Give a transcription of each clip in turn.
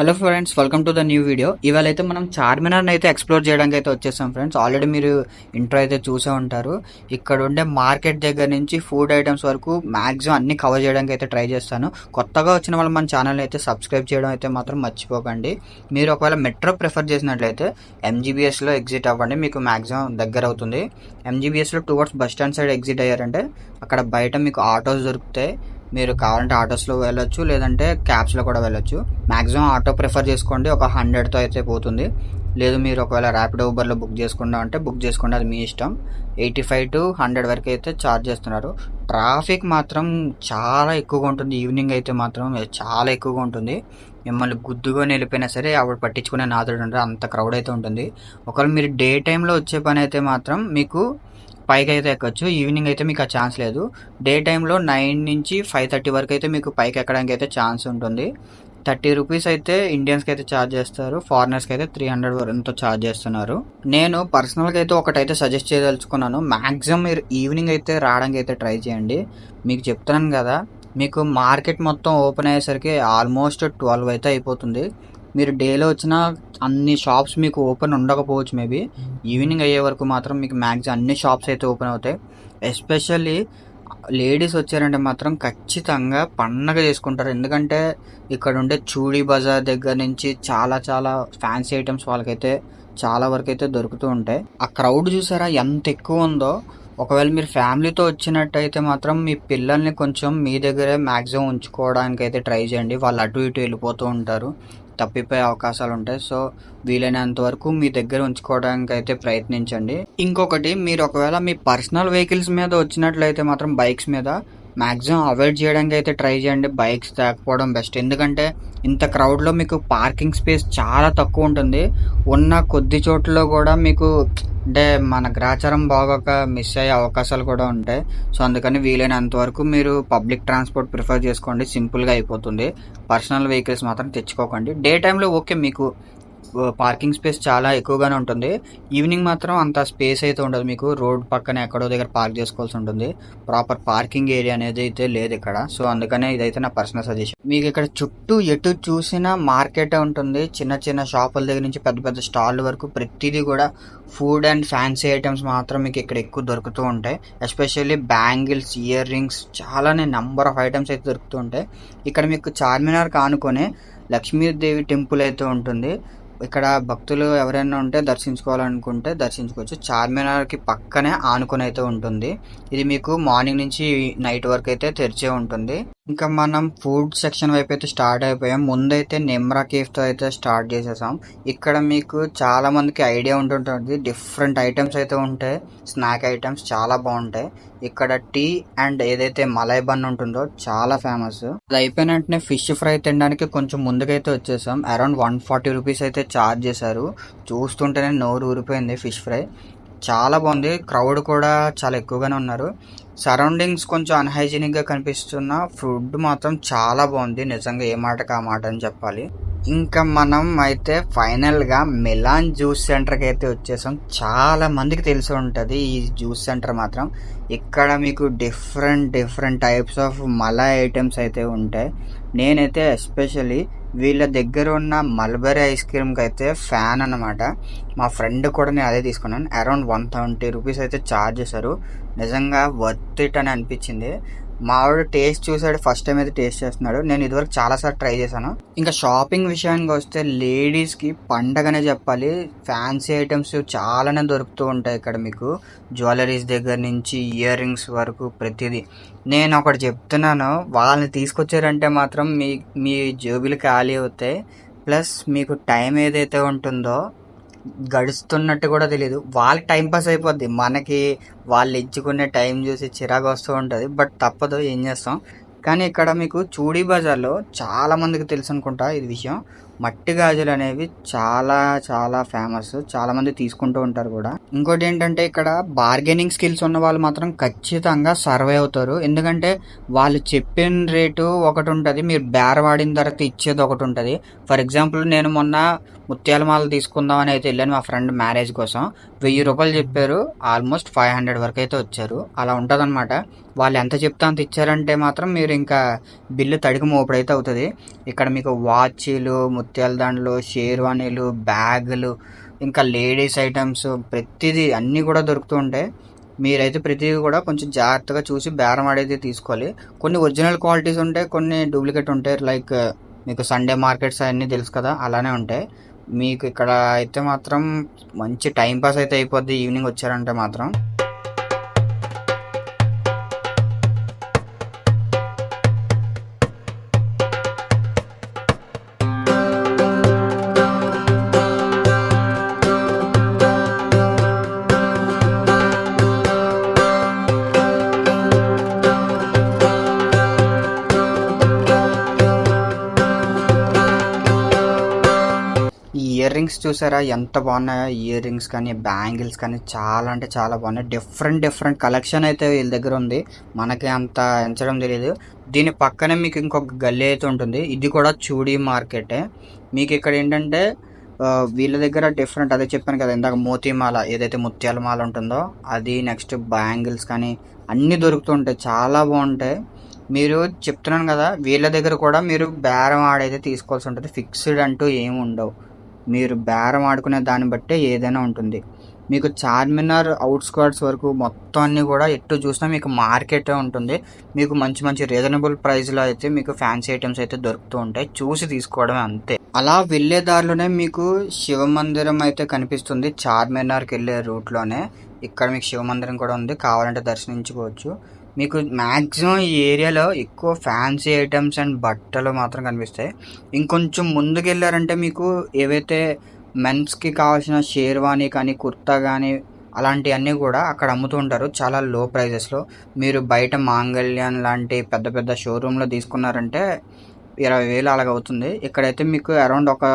Hello friends, welcome to the new video. ఇవాళ అయితే మనం చార్మినార్ని అయితే ఎక్స్ప్లోర్ చేయడానికి అయితే వచ్చేసాం ఫ్రెండ్స్. ఆల్రెడీ మీరు ఇంట్రో అయితే చూసే ఉంటారు. ఇక్కడ ఉండే మార్కెట్ దగ్గర నుంచి ఫుడ్ ఐటమ్స్ వరకు మ్యాక్సిమం అన్ని కవర్ చేయడానికి అయితే ట్రై చేస్తాను. కొత్తగా వచ్చిన వాళ్ళు మన ఛానల్ని అయితే సబ్స్క్రైబ్ చేయడం అయితే మాత్రం మర్చిపోకండి. మీరు ఒకవేళ మెట్రో ప్రిఫర్ చేసినట్లయితే ఎంజీబీఎస్లో ఎగ్జిట్ అవ్వండి, మీకు మ్యాక్సిమం దగ్గర అవుతుంది. ఎంజీబీఎస్లో towards bus stand side exit అయ్యారంటే అక్కడ బయట మీకు ఆటోస్ దొరుకుతాయి. మీరు కావాలంటే ఆటోస్లో వెళ్ళొచ్చు, లేదంటే క్యాబ్స్లో కూడా వెళ్ళొచ్చు. మ్యాక్సిమం ఆటో ప్రిఫర్ చేసుకోండి, ఒక 100తో అయితే పోతుంది. లేదు మీరు ఒకవేళ ర్యాపిడో ఊబర్లో బుక్ చేసుకుందాం అంటే బుక్ చేసుకోండి, అది మీ ఇష్టం. 85 to 100 వరకు అయితే ఛార్జ్ చేస్తున్నారు. ట్రాఫిక్ మాత్రం చాలా ఎక్కువగా ఉంటుంది. ఈవినింగ్ అయితే మాత్రం చాలా ఎక్కువగా ఉంటుంది. మిమ్మల్ని గుద్దుకొని వెళ్ళిపోయినా సరే ఆవిడ పట్టించుకునే నాదుడు ఉంటారు, అంత క్రౌడ్ అయితే ఉంటుంది. ఒకవేళ మీరు డే టైంలో వచ్చే పని అయితే మాత్రం మీకు పైకి అయితే ఎక్కచ్చు. ఈవినింగ్ అయితే మీకు ఆ ఛాన్స్ లేదు. డే టైంలో 9 నుంచి 5:30 వరకు అయితే మీకు పైకి ఎక్కడానికి అయితే ఛాన్స్ ఉంటుంది. 30 రూపీస్ అయితే ఇండియన్స్కి అయితే ఛార్జ్ చేస్తారు, ఫారినర్స్కి అయితే 300 వరకు ఛార్జ్ చేస్తున్నారు. నేను పర్సనల్గా అయితే ఒకటైతే సజెస్ట్ చేయదలుచుకున్నాను. మ్యాక్సిమం మీరు ఈవినింగ్ అయితే రావడానికి అయితే ట్రై చేయండి. మీకు చెప్తున్నాను కదా, మీకు మార్కెట్ మొత్తం ఓపెన్ అయ్యేసరికి ఆల్మోస్ట్ 12 అయితే అయిపోతుంది. మీరు డేలో వచ్చిన అన్ని షాప్స్ మీకు ఓపెన్ ఉండకపోవచ్చు, మేబీ ఈవినింగ్ అయ్యే వరకు మాత్రం మీకు మ్యాక్సిమం అన్ని షాప్స్ అయితే ఓపెన్ అవుతాయి. ఎస్పెషల్లీ లేడీస్ వచ్చారంటే మాత్రం ఖచ్చితంగా పండగ చేసుకుంటారు. ఎందుకంటే ఇక్కడ ఉండే చూడీ బజార్ దగ్గర నుంచి చాలా చాలా ఫ్యాన్సీ ఐటమ్స్ వాళ్ళకైతే చాలా వరకు అయితే దొరుకుతూ ఉంటాయి. ఆ క్రౌడ్ చూసారా ఎంత ఎక్కువ ఉందో. ఒకవేళ మీరు ఫ్యామిలీతో వచ్చినట్టయితే మాత్రం మీ పిల్లల్ని కొంచెం మీ దగ్గరే మ్యాక్సిమం ఉంచుకోవడానికి అయితే ట్రై చేయండి. వాళ్ళు అటు ఇటు వెళ్ళిపోతూ ఉంటారు, తప్పిపోయే అవకాశాలు ఉంటాయి. సో వీలైనంత వరకు మీ దగ్గర ఉంచుకోవడానికి అయితే ప్రయత్నించండి. ఇంకొకటి, మీరు ఒకవేళ మీ పర్సనల్ వెహికల్స్ మీద వచ్చినట్లయితే మాత్రం బైక్స్ మీద మ్యాక్సిమం అవాయిడ్ చేయడానికి అయితే ట్రై చేయండి. బైక్స్ తేకపోవడం బెస్ట్. ఎందుకంటే ఇంత క్రౌడ్లో మీకు పార్కింగ్ స్పేస్ చాలా తక్కువ ఉంటుంది. ఉన్న కొద్ది చోట్ల కూడా మీకు అంటే మన గ్రాచారం బాగోక మిస్ అయ్యే అవకాశాలు కూడా ఉంటాయి. సో అందుకని వీలైనంత వరకు మీరు పబ్లిక్ ట్రాన్స్పోర్ట్ ప్రిఫర్ చేసుకోండి, సింపుల్గా అయిపోతుంది. పర్సనల్ వెహికల్స్ మాత్రం తెచ్చుకోకండి. డే టైంలో ఓకే, మీకు పార్కింగ్ స్పేస్ చాలా ఎక్కువగానే ఉంటుంది. ఈవినింగ్ మాత్రం అంత స్పేస్ అయితే ఉండదు. మీకు రోడ్ పక్కన ఎక్కడో దగ్గర పార్క్ చేసుకోవాల్సి ఉంటుంది. ప్రాపర్ పార్కింగ్ ఏరియా అనేది అయితే లేదు ఇక్కడ. సో అందుకనే ఇదైతే నా పర్సనల్ సజెషన్. మీకు ఇక్కడ చుట్టూ ఎటు చూసినా మార్కెట్ ఉంటుంది. చిన్న చిన్న షాపుల దగ్గర నుంచి పెద్ద పెద్ద స్టాల్ వరకు ప్రతిదీ కూడా ఫుడ్ అండ్ ఫ్యాన్సీ ఐటమ్స్ మాత్రం మీకు ఇక్కడ ఎక్కువ దొరుకుతూ ఉంటాయి. ఎస్పెషల్లీ బ్యాంగిల్స్, ఇయర్ రింగ్స్, చాలానే నంబర్ ఆఫ్ ఐటమ్స్ అయితే దొరుకుతూ ఉంటాయి. ఇక్కడ మీకు చార్మినార్ ఆనుకొని లక్ష్మీదేవి టెంపుల్ అయితే ఉంటుంది. ఇక్కడ భక్తులు ఎవరైనా ఉంటే దర్శించుకోవాలనుకుంటే దర్శించుకోవచ్చు. చార్మినార్కి పక్కనే ఆనుకొని అయితే ఉంటుంది. ఇది మీకు మార్నింగ్ నుంచి నైట్ వరకు అయితే తెరిచే ఉంటుంది. ఇంకా మనం ఫుడ్ సెక్షన్ వైపు అయితే స్టార్ట్ అయిపోయాం. ముందైతే నెమ్రా కేఫ్తో అయితే స్టార్ట్ చేసేసాం. ఇక్కడ మీకు చాలా మందికి ఐడియా ఉంటుంటుంది, డిఫరెంట్ ఐటమ్స్ అయితే ఉంటాయి. స్నాక్ ఐటమ్స్ చాలా బాగుంటాయి. ఇక్కడ టీ అండ్ ఏదైతే మలై బన్ ఉంటుందో చాలా ఫేమస్. అది అయిపోయిన వెంటనే ఫిష్ ఫ్రై తినడానికి కొంచెం ముందుకైతే వచ్చేసాం. అరౌండ్ 140 రూపీస్ అయితే ఛార్జ్ చేశారు. చూస్తుంటేనే నోరు ఊరిపోయింది. ఫిష్ ఫ్రై చాలా బాగుంది. క్రౌడ్ కూడా చాలా ఎక్కువగానే ఉన్నారు. సరౌండింగ్స్ కొంచెం అన్హైజీనిక్గా కనిపిస్తున్న ఫుడ్ మాత్రం చాలా బాగుంది. నిజంగా ఏ మాటకు ఆ మాట అని చెప్పాలి. ఇంకా మనం అయితే ఫైనల్గా మిలాన్ జ్యూస్ సెంటర్కి అయితే వచ్చేసాం. చాలా మందికి తెలిసి ఉంటుంది ఈ జ్యూస్ సెంటర్ మాత్రం. ఇక్కడ మీకు different types of Malay items అయితే ఉంటాయి. నేనైతే ఎస్పెషల్లీ వీళ్ళ దగ్గర ఉన్న మల్బరీ ఐస్ క్రీమ్కి అయితే ఫ్యాన్ అన్నమాట. మా ఫ్రెండ్ కూడా నేను అదే తీసుకున్నాను. అరౌండ్ 170 రూపీస్ అయితే ఛార్జ్ చేశారు. నిజంగా వర్త్ ఇట్ అని అనిపించింది. మా వాడు టేస్ట్ చూసాడు, ఫస్ట్ టైం అయితే టేస్ట్ చేస్తున్నాడు. నేను ఇదివరకు చాలాసార్లు ట్రై చేశాను. ఇంకా షాపింగ్ విషయానికి వస్తే లేడీస్కి పండగనే చెప్పాలి. ఫ్యాన్సీ ఐటమ్స్ చాలానే దొరుకుతూ ఉంటాయి ఇక్కడ మీకు. జ్యువెలరీస్ దగ్గర నుంచి ఇయర్ రింగ్స్ వరకు ప్రతిదీ. నేను ఒకటి చెప్తున్నాను, వాళ్ళని తీసుకొచ్చారంటే మాత్రం మీ జేబులు ఖాళీ అవుతాయి. ప్లస్ మీకు టైం ఏదైతే ఉంటుందో గడుస్తున్నట్టు కూడా తెలియదు. వాళ్ళకి టైం పాస్ అయిపోద్ది, మనకి వాళ్ళు ఇచ్చుకునే టైం చూసి చిరాకు వస్తూ ఉంటుంది. బట్ తప్పదు, ఏం చేస్తాం. కానీ ఇక్కడ మీకు చూడీ బజార్లో చాలా మందికి తెలుసు అనుకుంటా ఇది విషయం. మట్టి గాజులు అనేవి చాలా చాలా ఫేమస్. చాలా మంది తీసుకుంటూ ఉంటారు కూడా. ఇంకోటి ఏంటంటే ఇక్కడ బార్గెనింగ్ స్కిల్స్ ఉన్న వాళ్ళు మాత్రం ఖచ్చితంగా సర్వే అవుతారు. ఎందుకంటే వాళ్ళు చెప్పిన రేటు ఒకటి ఉంటుంది, మీరు బేరవాడిన తర్వాత ఇచ్చేది ఒకటి ఉంటుంది. ఫర్ ఎగ్జాంపుల్ నేను మొన్న ముత్యాల మాల తీసుకుందామని అయితే వెళ్ళాను మా ఫ్రెండ్ మ్యారేజ్ కోసం. రూ. 1000 చెప్పారు. ఆల్మోస్ట్ 500 వరకు అయితే వచ్చారు. అలా ఉంటుందన్నమాట. వాళ్ళు ఎంత చెప్తే అంత ఇచ్చారంటే మాత్రం మీరు ఇంకా బిల్లు తడికి మోపుడైతే అవుతుంది. ఇక్కడ మీకు వాచీలు, ముత్యాల దండలు, షేర్వానీలు, బ్యాగులు, ఇంకా లేడీస్ ఐటమ్స్ ప్రతిదీ అన్నీ కూడా దొరుకుతూ ఉంటాయి. మీరైతే ప్రతిదీ కూడా కొంచెం జాగ్రత్తగా చూసి బేరం ఆడైతే తీసుకోవాలి. కొన్ని ఒరిజినల్ క్వాలిటీస్ ఉంటాయి, కొన్ని డూప్లికేట్ ఉంటాయి. లైక్ మీకు సండే మార్కెట్స్ అవన్నీ తెలుసు కదా, అలానే ఉంటాయి. మీకు ఇక్కడ అయితే మాత్రం మంచి టైం పాస్ అయితే అయిపోద్ది ఈవినింగ్ వచ్చారంటే మాత్రం. ఈ ఇయర్ రింగ్స్ చూసారా ఎంత బాగున్నాయో. ఇయర్ రింగ్స్ కానీ బ్యాంగిల్స్ కానీ చాలా అంటే చాలా బాగున్నాయి. డిఫరెంట్ కలెక్షన్ అయితే వీళ్ళ దగ్గర ఉంది. మనకి అంత ఎంచడం తెలియదు. దీని పక్కనే మీకు ఇంకొక గల్లీ అయితే ఉంటుంది. ఇది కూడా చూడీ మార్కెటే. మీకు ఇక్కడ ఏంటంటే వీళ్ళ దగ్గర డిఫరెంట్, అదే చెప్పాను కదా ఇందాక, మోతీమాల ఏదైతే ముత్యాల మాల ఉంటుందో అది, నెక్స్ట్ బ్యాంగిల్స్ కానీ అన్నీ దొరుకుతుంటాయి. చాలా బాగుంటాయి. మీరు చెప్తున్నాను కదా, వీళ్ళ దగ్గర కూడా మీరు బేరం ఆడైతే తీసుకోవాల్సి ఉంటుంది. ఫిక్స్డ్ అంటూ ఏమి ఉండవు. మీరు బేరం ఆడుకునే దాన్ని బట్టే ఏదైనా ఉంటుంది. మీకు చార్మినార్ అవుట్స్కర్ట్స్ వరకు మొత్తం అన్నీ కూడా ఎటు చూసినా మీకు మార్కెటే ఉంటుంది. మీకు మంచి రీజనబుల్ ప్రైస్లో అయితే మీకు ఫ్యాన్సీ ఐటమ్స్ అయితే దొరుకుతూ ఉంటాయి. చూసి తీసుకోవడమే అంతే. అలా వెళ్ళే దారిలోనే మీకు శివ మందిరం అయితే కనిపిస్తుంది. చార్మినార్కి వెళ్ళే రూట్లోనే ఇక్కడ మీకు శివ మందిరం కూడా ఉంది. కావాలంటే దర్శించుకోవచ్చు. మీకు మ్యాక్సిమం ఈ ఏరియాలో ఎక్కువ ఫ్యాన్సీ ఐటమ్స్ అండ్ బట్టలు మాత్రం కనిపిస్తాయి. ఇంకొంచెం ముందుకు వెళ్ళారంటే మీకు ఏవైతే మెన్స్కి కావాల్సిన షేర్వానీ కానీ, కుర్తా కానీ అలాంటివన్నీ కూడా అక్కడ అమ్ముతూ ఉంటారు చాలా లో ప్రైజెస్లో. మీరు బయట మాంగళ్యాన్ లాంటి పెద్ద షోరూంలో తీసుకున్నారంటే 20,000 అలాగ అవుతుంది. ఇక్కడైతే మీకు అరౌండ్ ఒక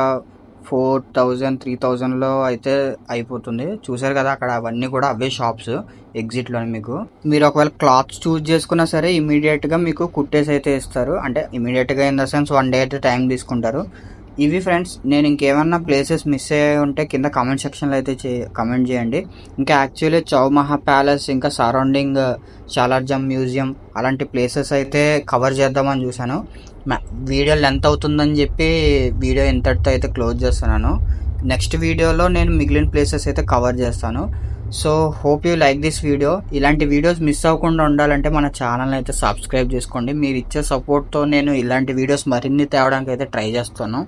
4,000 3,000లో అయితే అయిపోతుంది. చూసారు కదా అక్కడ అవన్నీ కూడా అవే షాప్స్ ఎగ్జిట్లోనే. మీకు మీరు ఒకవేళ క్లాత్స్ చూస్ చేసుకున్నా సరే ఇమీడియట్గా మీకు కుట్టేసి అయితే ఇస్తారు. అంటే ఇమీడియట్గా ఇన్ ద సెన్స్ 1 డే అయితే టైం తీసుకుంటారు. ఇవి ఫ్రెండ్స్, నేను ఇంకేమన్నా ప్లేసెస్ మిస్ అయ్యి ఉంటే కింద కామెంట్ సెక్షన్లో అయితే కామెంట్ చేయండి. ఇంకా యాక్చువల్లీ చౌమహా ప్యాలెస్, ఇంకా సరౌండింగ్ షాలార్జంగ్ మ్యూజియం అలాంటి ప్లేసెస్ అయితే కవర్ చేద్దామని చూశాను. వీడియో లెంత్ అవుతుందని చెప్పి వీడియో ఇంతటితో అయితే క్లోజ్ చేస్తున్నాను. నెక్స్ట్ వీడియోలో నేను మిగిలిన ప్లేసెస్ అయితే కవర్ చేస్తాను. So hope you like this video. ఇలాంటి వీడియోస్ మిస్ అవ్వకుండా ఉండాలంటే మన ఛానల్ అయితే సబ్స్క్రైబ్ చేసుకోండి. మీరు ఇచ్చే సపోర్ట్తో నేను ఇలాంటి వీడియోస్ మరిన్ని తేవడానికి అయితే ట్రై చేస్తాను.